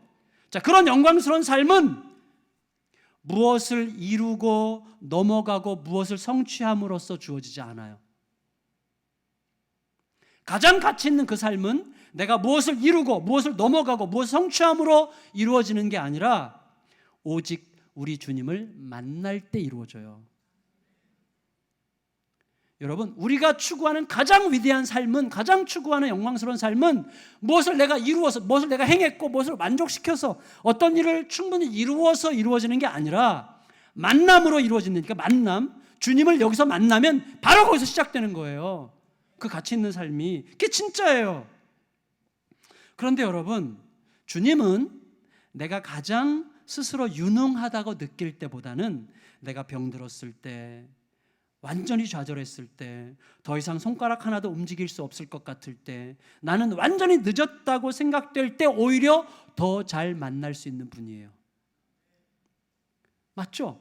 자, 그런 영광스러운 삶은 무엇을 이루고 넘어가고 무엇을 성취함으로써 주어지지 않아요. 가장 가치 있는 그 삶은 내가 무엇을 이루고 무엇을 넘어가고 무엇을 성취함으로 이루어지는 게 아니라 오직 우리 주님을 만날 때 이루어져요. 여러분, 우리가 추구하는 가장 위대한 삶은, 가장 추구하는 영광스러운 삶은 무엇을 내가 이루어서, 무엇을 내가 행했고 무엇을 만족시켜서 어떤 일을 충분히 이루어서 이루어지는 게 아니라 만남으로 이루어지는, 그러니까 만남, 주님을 여기서 만나면 바로 거기서 시작되는 거예요. 그 가치 있는 삶이, 그게 진짜예요. 그런데 여러분, 주님은 내가 가장 스스로 유능하다고 느낄 때보다는 내가 병들었을 때, 완전히 좌절했을 때, 더 이상 손가락 하나도 움직일 수 없을 것 같을 때, 나는 완전히 늦었다고 생각될 때 오히려 더 잘 만날 수 있는 분이에요. 맞죠?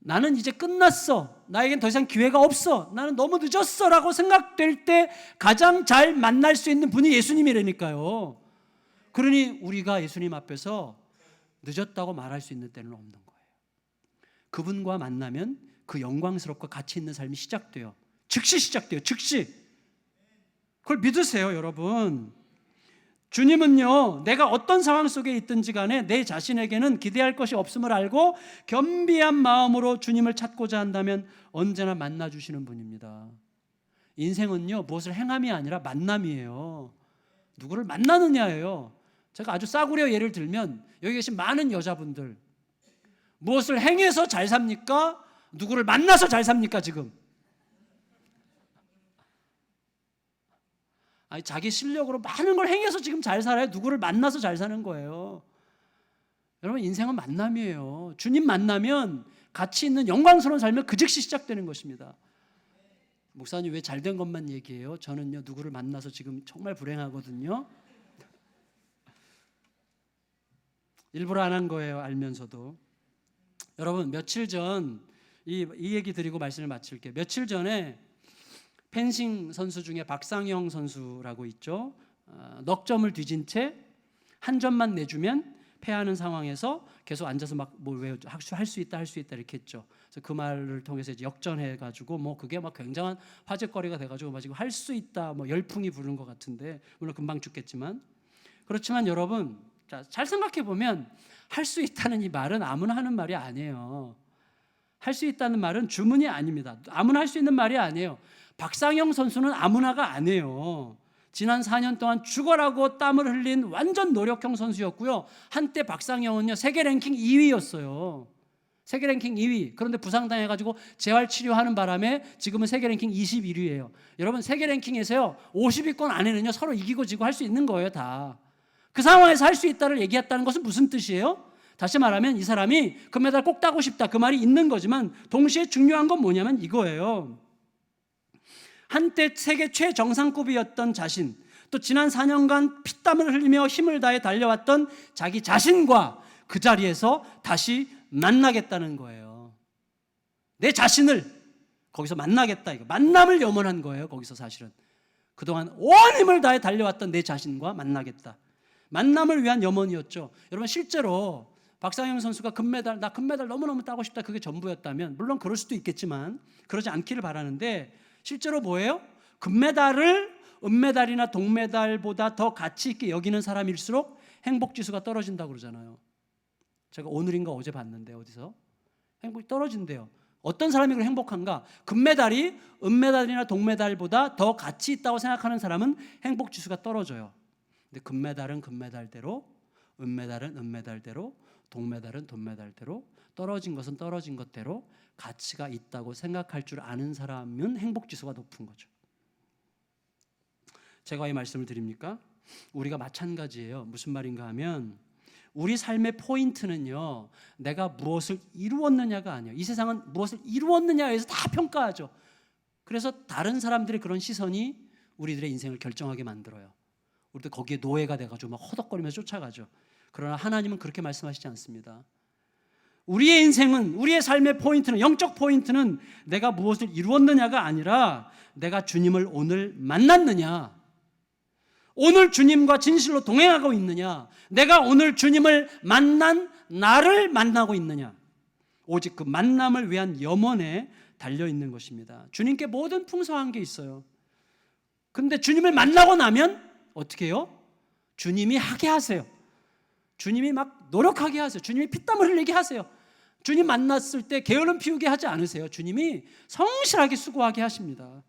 나는 이제 끝났어, 나에겐 더 이상 기회가 없어, 나는 너무 늦었어 라고 생각될 때 가장 잘 만날 수 있는 분이 예수님이라니까요. 그러니 우리가 예수님 앞에서 늦었다고 말할 수 있는 때는 없는 거예요. 그분과 만나면 그 영광스럽고 가치 있는 삶이 시작돼요. 즉시 시작돼요. 즉시. 그걸 믿으세요, 여러분. 주님은요, 내가 어떤 상황 속에 있든지 간에 내 자신에게는 기대할 것이 없음을 알고 겸비한 마음으로 주님을 찾고자 한다면 언제나 만나주시는 분입니다. 인생은요, 무엇을 행함이 아니라 만남이에요. 누구를 만나느냐예요. 제가 아주 싸구려 예를 들면 여기 계신 많은 여자분들, 무엇을 행해서 잘 삽니까? 누구를 만나서 잘 삽니까 지금? 아니, 자기 실력으로 많은 걸 행해서 지금 잘 살아요? 누구를 만나서 잘 사는 거예요? 여러분, 인생은 만남이에요. 주님 만나면 가치 있는 영광스러운 삶이 그 즉시 시작되는 것입니다. 목사님 왜 잘된 것만 얘기해요? 저는요, 누구를 만나서 지금 정말 불행하거든요. 일부러 안 한 거예요, 알면서도. 여러분, 며칠 전 이 얘기 드리고 말씀을 마칠게요. 며칠 전에 펜싱 선수 중에 박상영 선수라고 있죠. 넉 점을 뒤진 채 한 점만 내주면 패하는 상황에서 계속 앉아서 막 뭐 왜 할 수 있다 이렇게 했죠. 그래서 그 말을 통해서 이제 역전해가지고 뭐 그게 막 굉장한 화제거리가 돼가지고 막 지금 할 수 있다 뭐 열풍이 부르는 것 같은데, 물론 금방 죽겠지만, 그렇지만 여러분, 자, 잘 생각해 보면 할 수 있다는 이 말은 아무나 하는 말이 아니에요. 할 수 있다는 말은 주문이 아닙니다. 아무나 할 수 있는 말이 아니에요. 박상영 선수는 아무나가 아니에요. 지난 4년 동안 죽어라고 땀을 흘린 완전 노력형 선수였고요. 한때 박상영은요, 세계 랭킹 2위였어요. 세계 랭킹 2위. 그런데 부상당해가지고 재활치료하는 바람에 지금은 세계 랭킹 21위예요. 여러분, 세계 랭킹에서요 50위권 안에는요 서로 이기고 지고 할 수 있는 거예요, 다. 그 상황에서 할 수 있다를 얘기했다는 것은 무슨 뜻이에요? 다시 말하면 이 사람이 금메달 꼭 따고 싶다, 그 말이 있는 거지만 동시에 중요한 건 뭐냐면 이거예요. 한때 세계 최정상급이었던 자신, 또 지난 4년간 피땀을 흘리며 힘을 다해 달려왔던 자기 자신과 그 자리에서 다시 만나겠다는 거예요. 내 자신을 거기서 만나겠다, 이거 만남을 염원한 거예요. 거기서 사실은 그동안 온 힘을 다해 달려왔던 내 자신과 만나겠다, 만남을 위한 염원이었죠. 여러분, 실제로 박상영 선수가 나 금메달 너무너무 따고 싶다, 그게 전부였다면, 물론 그럴 수도 있겠지만 그러지 않기를 바라는데, 실제로 뭐예요? 금메달을 은메달이나 동메달보다 더 가치 있게 여기는 사람일수록 행복지수가 떨어진다고 그러잖아요. 제가 오늘인가 어제 봤는데 어디서 행복이 떨어진대요. 어떤 사람이 그렇게 행복한가? 금메달이 은메달이나 동메달보다 더 가치 있다고 생각하는 사람은 행복지수가 떨어져요. 근데 금메달은 금메달대로, 은메달은 은메달대로, 동메달은 동메달대로, 떨어진 것은 떨어진 것대로 가치가 있다고 생각할 줄 아는 사람은 행복지수가 높은 거죠. 제가 이 말씀을 드립니까? 우리가 마찬가지예요. 무슨 말인가 하면, 우리 삶의 포인트는요, 내가 무엇을 이루었느냐가 아니에요. 이 세상은 무엇을 이루었느냐에 의해서 다 평가하죠. 그래서 다른 사람들의 그런 시선이 우리들의 인생을 결정하게 만들어요. 우리도 거기에 노예가 돼가지고 막 허덕거리면서 쫓아가죠. 그러나 하나님은 그렇게 말씀하시지 않습니다. 우리의 인생은, 우리의 삶의 포인트는, 영적 포인트는 내가 무엇을 이루었느냐가 아니라 내가 주님을 오늘 만났느냐, 오늘 주님과 진실로 동행하고 있느냐, 내가 오늘 주님을 만난 나를 만나고 있느냐, 오직 그 만남을 위한 염원에 달려있는 것입니다. 주님께 모든 풍성한 게 있어요. 근데 주님을 만나고 나면 어떻게 해요? 주님이 하게 하세요. 주님이 막 노력하게 하세요. 주님이 피땀을 흘리게 하세요. 주님 만났을 때 게으름 피우게 하지 않으세요. 주님이 성실하게 수고하게 하십니다.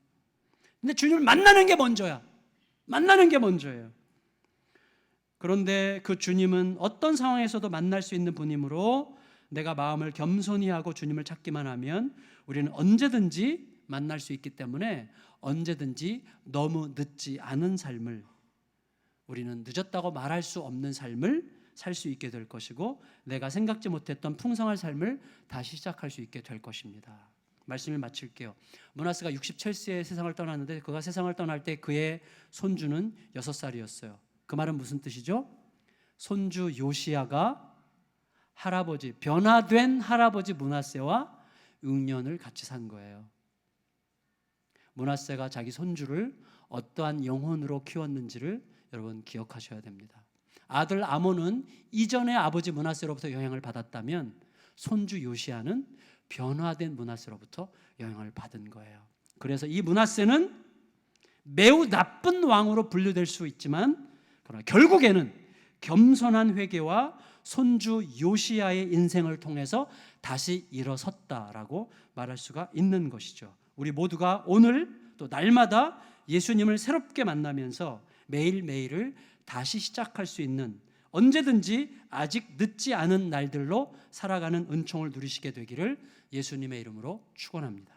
근데 주님을 만나는 게 먼저야. 만나는 게 먼저예요. 그런데 그 주님은 어떤 상황에서도 만날 수 있는 분이므로 내가 마음을 겸손히 하고 주님을 찾기만 하면 우리는 언제든지 만날 수 있기 때문에 언제든지 너무 늦지 않은 삶을, 우리는 늦었다고 말할 수 없는 삶을 살 수 있게 될 것이고, 내가 생각지 못했던 풍성한 삶을 다시 시작할 수 있게 될 것입니다. 말씀을 마칠게요. 므낫세가 67세에 세상을 떠났는데, 그가 세상을 떠날 때 그의 손주는 6살이었어요. 그 말은 무슨 뜻이죠? 손주 요시야가 할아버지, 변화된 할아버지 므낫세와 6년을 같이 산 거예요. 므낫세가 자기 손주를 어떠한 영혼으로 키웠는지를 여러분 기억하셔야 됩니다. 아들 아몬은 이전에 아버지 므낫세로부터 영향을 받았다면 손주 요시야는 변화된 므낫세로부터 영향을 받은 거예요. 그래서 이 므낫세는 매우 나쁜 왕으로 분류될 수 있지만 그러나 결국에는 겸손한 회개와 손주 요시야의 인생을 통해서 다시 일어섰다라고 말할 수가 있는 것이죠. 우리 모두가 오늘 또 날마다 예수님을 새롭게 만나면서 매일매일을 다시 시작할 수 있는, 언제든지 아직 늦지 않은 날들로 살아가는 은총을 누리시게 되기를 예수님의 이름으로 축원합니다.